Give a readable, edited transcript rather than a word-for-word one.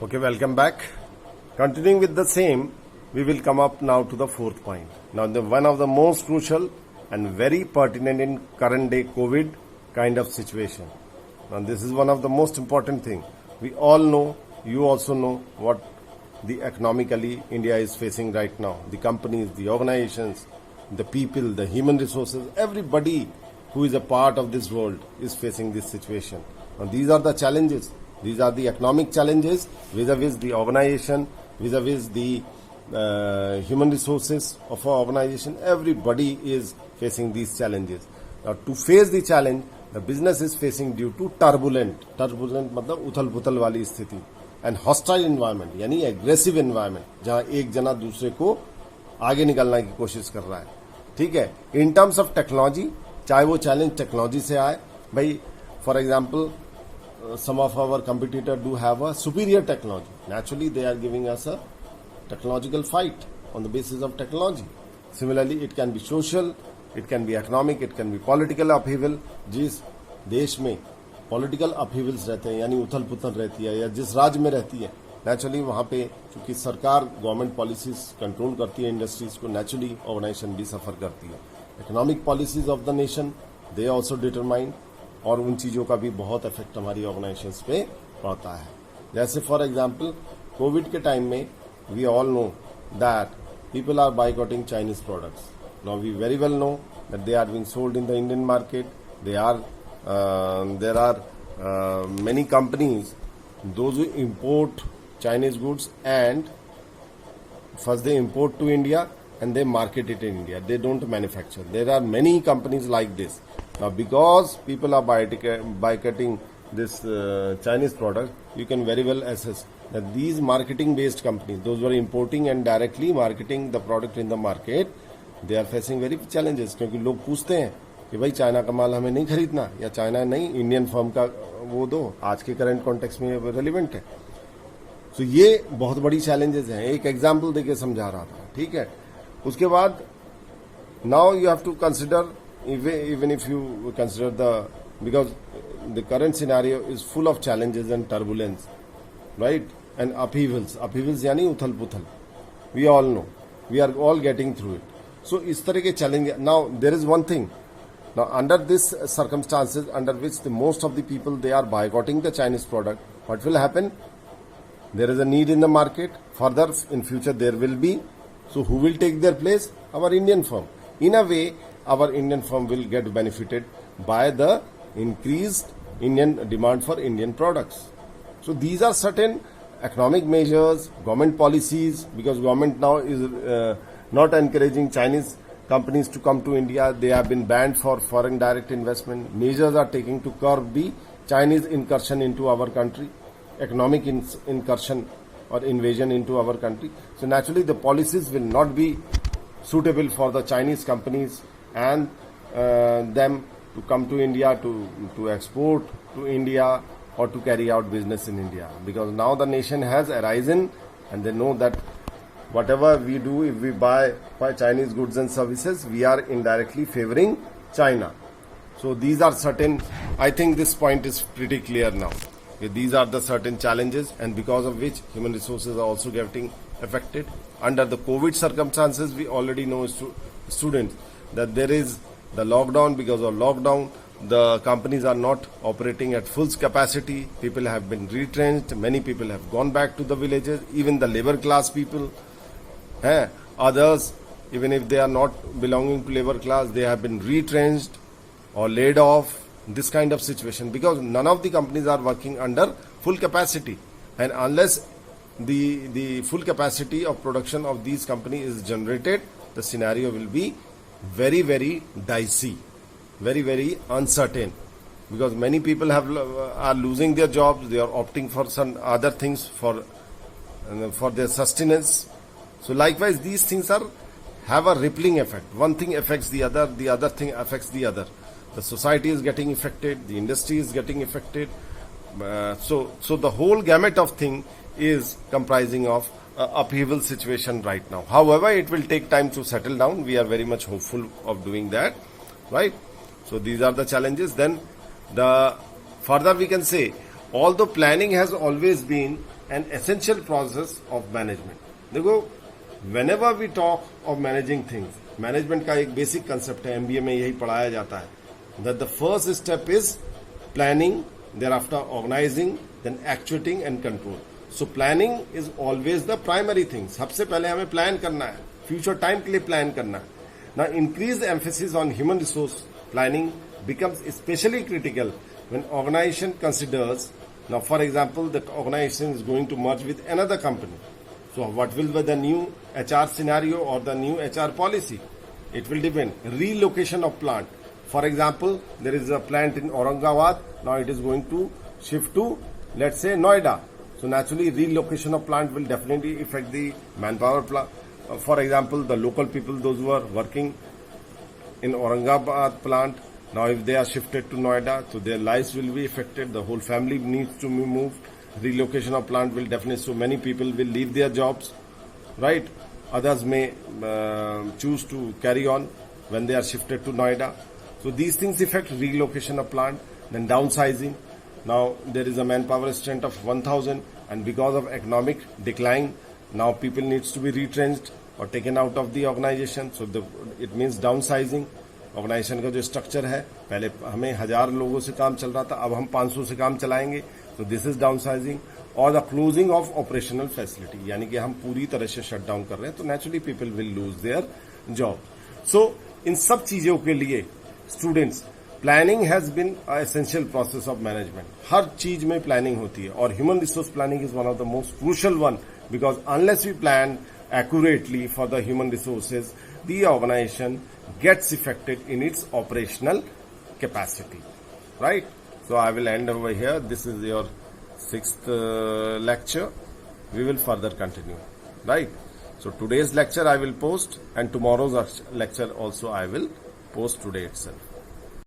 Okay, welcome back. Continuing with the same, we will come up now to the fourth point. Now, one of the most crucial and very pertinent in current day COVID kind of situation. Now, this is one of the most important thing. We all know, you also know what the economically India is facing right now. The companies, the organizations, the people, the human resources, everybody who is a part of this world is facing this situation. Now, these are the challenges. These are the economic challenges vis-a-vis the organization, vis-a-vis the human resources of our organization. Everybody is facing these challenges. Now, to face the challenge, the business is facing due to turbulent मतलब उथल-पुथल वाली स्थिति and hostile environment यानी aggressive environment जहां एक जना दूसरे को आगे निकलने की कोशिश कर रहा है. ठीक है. In terms of technology, चाहे वो challenge technology से आए, भाई for example some of our competitors do have a superior technology. Naturally, they are giving us a technological fight on the basis of technology. Similarly, it can be social, it can be economic, it can be political upheaval. जिस देश में political upheavals रहते हैं यानी उथल पुथल रहती है या जिस राज्य में रहती है, नेचुरली वहाँ पे क्योंकि सरकार गवर्नमेंट पॉलिसीज कंट्रोल करती है इंडस्ट्रीज को, नेचुरली ऑर्गेनाइजेशन भी सफर करती है. Economic policies of the nation they also determine और उन चीज़ों का भी बहुत इफेक्ट हमारी ऑर्गेनाइजेशंस पे पड़ता है. जैसे फॉर एग्जांपल कोविड के टाइम में we all know that people are boycotting Chinese products. Now we very well know that they are being sold in the Indian market. There are many companies those who import Chinese goods and first they import to India and they market it in India. They don't manufacture. There are many companies like this. Now, because people are boycotting this Chinese product, you can very well assess that these marketing-based companies, those who are importing and directly marketing the product in the market, they are facing very challenges. क्योंकि लोग पूछते हैं कि भाई China का माल हमें नहीं खरीदना या चाइना नहीं इंडियन फर्म का वो दो. आज के करंट कॉन्टेक्स्ट में रेलिवेंट है. तो ये बहुत बड़ी चैलेंजेस हैं. एक एग्जांपल देके समझा रहा था. ठीक है. उसके बाद now you have to consider even if you consider because the current scenario is full of challenges and turbulence, right, and upheavals yani uthal puthal. We all know, we are all getting through it. So is tarah ke challenge. Now there is one thing. Now under this circumstances under which the most of the people they are boycotting the Chinese product, what will happen? There is a need in the market. Further in future there will be. So who will take their place? Our Indian firm. In a way, our Indian firm will get benefited by the increased Indian demand for Indian products. So these are certain economic measures, government policies, because government now is not encouraging Chinese companies to come to India. They have been banned for foreign direct investment. Measures are taking to curb the Chinese incursion into our country, economic incursion or invasion into our country. So naturally the policies will not be suitable for the Chinese companies and them to come to India to export to India or to carry out business in India, because now the nation has arisen and they know that whatever we do, if we buy Chinese goods and services, we are indirectly favoring China. So these are certain, I think this point is pretty clear now. These are the certain challenges and because of which human resources are also getting affected. Under the COVID circumstances, we already know students that there is the lockdown. Because of lockdown, the companies are not operating at full capacity. People have been retrenched. Many people have gone back to the villages. Even the labor class people, others, even if they are not belonging to labor class, they have been retrenched or laid off. This kind of situation, because none of the companies are working under full capacity, and unless the full capacity of production of these companies is generated, the scenario will be very, very dicey, very, very uncertain, because many people are losing their jobs. They are opting for some other things for their sustenance. So likewise, these things have a rippling effect. One thing affects the other thing affects the other. The society is getting affected, the industry is getting affected. So the whole gamut of thing is comprising of upheaval situation right now. However, it will take time to settle down. We are very much hopeful of doing that, right? So these are the challenges. Then the further we can say, although planning has always been an essential process of management. देखो, whenever we talk of managing things, management का एक basic concept है, MBA में यही पढ़ाया जाता है, that the first step is planning, thereafter organizing, then actuating and control. So planning is always the primary thing. सबसे पहले हमें plan करना है, future time के लिए plan करना है. Now increased emphasis on human resource planning becomes especially critical when organization considers, now for example, the organization is going to merge with another company. So what will be the new HR scenario or the new HR policy? It will depend. Relocation of plant. For example, there is a plant in Aurangabad. Now it is going to shift to, let's say, Noida. So naturally, relocation of plant will definitely affect the manpower. For example, the local people, those who are working in Aurangabad plant, now if they are shifted to Noida, so their lives will be affected. The whole family needs to be moved. Relocation of plant will definitely, so many people will leave their jobs, right? Others may choose to carry on when they are shifted to Noida. So these things affect relocation of plant. Then downsizing. Now there is a manpower strength of 1,000, and because of economic decline, now people needs to be retrenched or taken out of the organization. So it means downsizing. Organization का जो structure है, पहले हमें 1000 लोगों से काम चल रहा था, अब हम 500 से काम चलाएंगे. तो दिस इज डाउनसाइजिंग. और the closing of operational facility, यानी कि हम पूरी तरह से शट डाउन कर रहे हैं, तो naturally people will lose their job. So इन सब चीजों के लिए students, planning has been essential process of management. हर चीज में प्लानिंग होती है, और human resource planning is one of the most crucial one, because unless we plan accurately for the human resources, the organization gets affected in its operational capacity, right? So I will end over here. This is your 6th lecture. We will further continue, right? So today's lecture I will post, and tomorrow's lecture also I will post today itself.